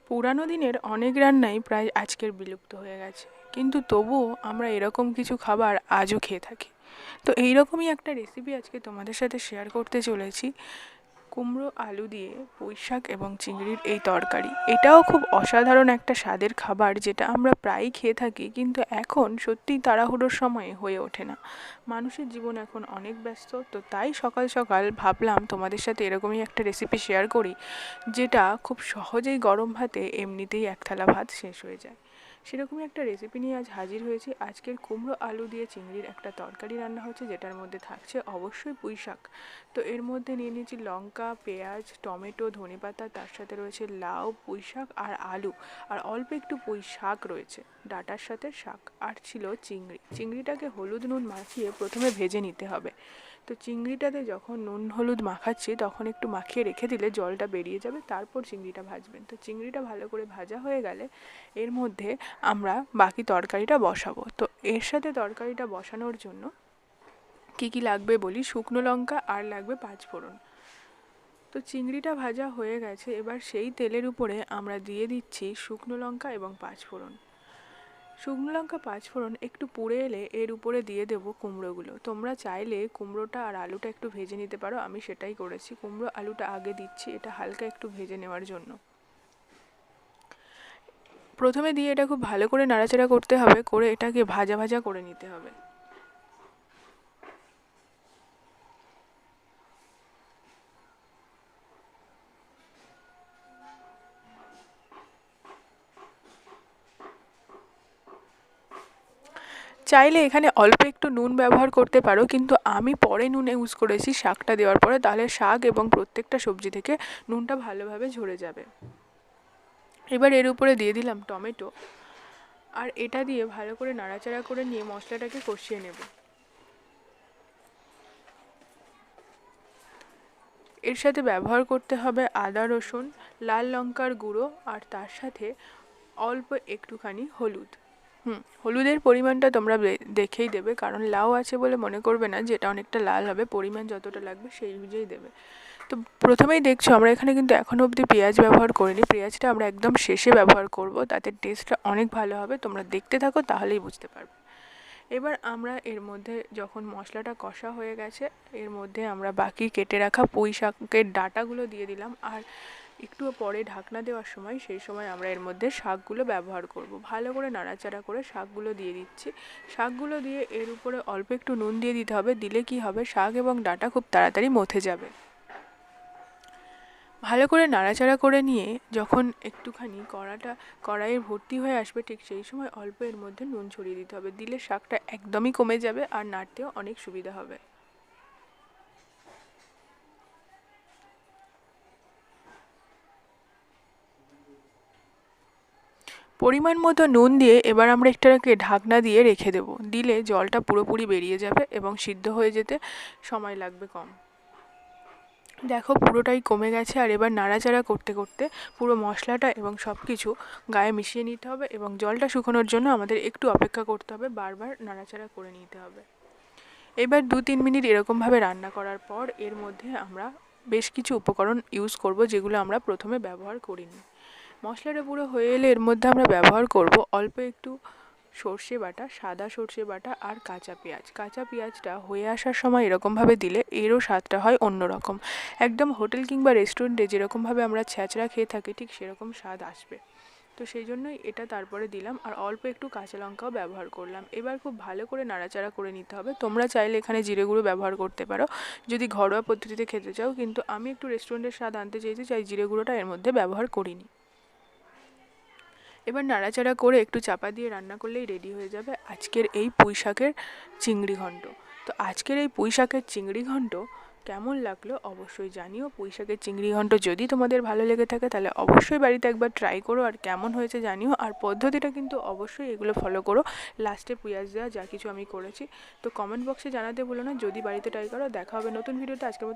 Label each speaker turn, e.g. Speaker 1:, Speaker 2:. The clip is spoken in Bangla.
Speaker 1: পুরানো দিনের অনেক রান্নাই প্রায় আজকের বিলুপ্ত হয়ে গেছে, কিন্তু তবুও আমরা এরকম কিছু খাবার আজও খেয়ে থাকি। তো এইরকমই একটা রেসিপি আজকে তোমাদের সাথে শেয়ার করতে চলেছি। কুমড়ো আলু দিয়ে পুঁইশাক এবং চিংড়ির এই তরকারি, এটাও খুব অসাধারণ একটা স্বাদের খাবার, যেটা আমরা প্রায়ই খেয়ে থাকি, কিন্তু এখন সত্যিই তাড়াহুড়োর সময়ে হয়ে ওঠে না। মানুষের জীবন এখন অনেক ব্যস্ত, তো তাই সকাল সকাল ভাবলাম তোমাদের সাথে এরকমই একটা রেসিপি শেয়ার করি, যেটা খুব সহজেই গরম ভাতে এমনিতেই এক থালা ভাত শেষ হয়ে যায়। সেরকমই একটা রেসিপি নিয়ে আজ হাজির হয়েছি। আজকের কুমড়ো আলু দিয়ে চিংড়ির একটা তরকারি রান্না হচ্ছে, যেটার মধ্যে থাকছে অবশ্যই পুঁইশাক। তো এর মধ্যে নিয়ে নিয়েছি লঙ্কা, পেঁয়াজ, টমেটো, ধনেপাতা, তার সাথে রয়েছে লাউ, পুঁইশাক আর আলু, আর অল্প একটু পুঁইশাক রয়েছে ডাঁটার সাথে শাক, আর ছিল চিংড়ি। চিংড়িটাকে হলুদ নুন মাখিয়ে প্রথমে ভেজে নিতে হবে। তো চিংড়িটাতে যখন নুন হলুদ মাখাচ্ছি তখন একটু মাখিয়ে রেখে দিলে জলটা বেরিয়ে যাবে, তারপর চিংড়িটা ভাজবেন। তো চিংড়িটা ভালো করে ভাজা হয়ে গেলে এর মধ্যে আমরা বাকি তরকারিটা বসাবো। তো এর সাথে তরকারিটা বসানোর জন্য কি কি লাগবে বলি। শুকনো লঙ্কা আর লাগবে 5 ফোড়ন। তো চিংড়িটা ভাজা হয়ে গেছে, এবার সেই তেলের উপরে আমরা দিয়ে দিচ্ছি শুকনো লঙ্কা এবং 5 ফোড়ন। শুকনো লঙ্কা 5 ফোড়ন একটু পুড়ে এলে এর উপরে দিয়ে দেবো কুমড়োগুলো। তোমরা চাইলে কুমড়োটা আর আলুটা একটু ভেজে নিতে পারো, আমি সেটাই করেছি। কুমড়ো আলুটা আগে দিচ্ছি, এটা হালকা একটু ভেজে নেওয়ার জন্য। প্রথমে দিয়ে এটা খুব ভালো করে নাড়াচাড়া করতে হবে, করে এটাকে ভাজা ভাজা করে নিতে হবে। চাইলে এখানে অল্প একটু নুন ব্যবহার করতে পারো, কিন্তু আমি পরে নুন ইউজ করেছি শাকটা দেওয়ার পরে, তাহলে শাক এবং প্রত্যেকটা সবজি থেকে নুনটা ভালোভাবে ঝরে যাবে। এবার এর উপরে দিয়ে দিলাম টমেটো, আর এটা দিয়ে ভালো করে নাড়াচাড়া করে নিয়ে মশলাটাকে কষিয়ে নেব। এর সাথে ব্যবহার করতে হবে আদা রসুন, লাল লঙ্কার গুঁড়ো, আর তার সাথে অল্প একটুখানি হলুদ। হলুদের পরিমাণটা তোমরা দেখেই দেবে, কারণ লাউ আছে বলে মনে করবে না যে এটা অনেকটা লাল হবে। পরিমাণ যতটা লাগবে সেই অনুযায়ী দেবে। তো প্রথমেই দেখছো আমরা এখানে কিন্তু এখনও অবধি পেঁয়াজ ব্যবহার করিনি। পেঁয়াজটা আমরা একদম শেষে ব্যবহার করব, তাতে টেস্টটা অনেক ভালো হবে। তোমরা দেখতে থাকো, তাহলেই বুঝতে পারবে। এবার আমরা এর মধ্যে যখন মশলাটা কষা হয়ে গেছে, এর মধ্যে আমরা বাকি কেটে রাখা পুঁই শাকের ডাঁটাগুলো দিয়ে দিলাম, আর একটু পরে ঢাকনা দেওয়ার সময় সেই সময় আমরা এর মধ্যে শাকগুলো ব্যবহার করব। ভালো করে নাড়াচাড়া করে শাকগুলো দিয়ে দিচ্ছি। শাকগুলো দিয়ে এর উপরে অল্প একটু নুন দিয়ে দিতে হবে, দিলে কি হবে শাক এবং ডাঁটা খুব তাড়াতাড়ি মথে যাবে। ভালো করে নাড়াচাড়া করে নিয়ে যখন একটুখানি কড়াইয়ে ভর্তি হয়ে আসবে, ঠিক সেই সময় অল্প এর মধ্যে নুন ছড়িয়ে দিতে হবে, দিলে শাকটা একদমই কমে যাবে আর নাড়তেও অনেক সুবিধা হবে। পরিমাণ মতো নুন দিয়ে এবার আমরা একটাকে ঢাকনা দিয়ে রেখে দেব, দিলে জলটা পুরোপুরি বেরিয়ে যাবে এবং সিদ্ধ হয়ে যেতে সময় লাগবে কম। দেখো পুরোটাই কমে গেছে, আর এবার নাড়াচাড়া করতে করতে পুরো মশলাটা এবং সব কিছু গায়ে মিশিয়ে নিতে হবে, এবং জলটা শুকোনোর জন্য আমাদের একটু অপেক্ষা করতে হবে, বারবার নাড়াচাড়া করে নিতে হবে। এবার 2-3 মিনিট এরকমভাবে রান্না করার পর এর মধ্যে আমরা বেশ কিছু উপকরণ ইউজ করব, যেগুলো আমরা প্রথমে ব্যবহার করিনি। মশলাটা পুরো হয়ে এলে এর মধ্যে আমরা ব্যবহার করব অল্প একটু সর্ষে বাটা, সাদা সর্ষে বাটা, আর কাঁচা পেঁয়াজ। কাঁচা পেঁয়াজটা হয়ে আসার সময় এরকমভাবে দিলে এরও স্বাদটা হয় অন্যরকম। একদম হোটেল কিংবা রেস্টুরেন্টে যেরকমভাবে আমরা ছ্যাঁচড়া খেয়ে থাকি, ঠিক সেরকম স্বাদ আসবে। তো সেই জন্যই এটা তারপরে দিলাম, আর অল্প একটু কাঁচা লঙ্কাও ব্যবহার করলাম। এবার খুব ভালো করে নাড়াচাড়া করে নিতে হবে। তোমরা চাইলে এখানে জিরে গুঁড়ো ব্যবহার করতে পারো যদি ঘরোয়া পদ্ধতিতে খেতে চাও, কিন্তু আমি একটু রেস্টুরেন্টের স্বাদ আনতে চেয়েছি, তাই জিরে গুঁড়োটা এর মধ্যে ব্যবহার করিনি। এবার নাড়াচাড়া করে একটু চাপা দিয়ে রান্না করলেই রেডি হয়ে যাবে আজকের এই পুঁইশাকের চিংড়ি ঘন্ট। তো আজকের এই পুঁইশাকের চিংড়ি ঘন্ট কেমন লাগলো অবশ্যই জানিও। পুঁইশাকের চিংড়ি ঘন্ট যদি তোমাদের ভালো লেগে থাকে তাহলে অবশ্যই বাড়িতে একবার ট্রাই করো, আর কেমন হয়েছে জানিও। আর পদ্ধতিটা কিন্তু অবশ্যই এগুলো ফলো করো, লাস্টে পেঁয়াজ দেওয়া যা কিছু আমি করেছি। তো কমেন্ট বক্সে জানাতে ভুলো না যদি বাড়িতে ট্রাই করো। দেখা হবে নতুন ভিডিওতে। আজকের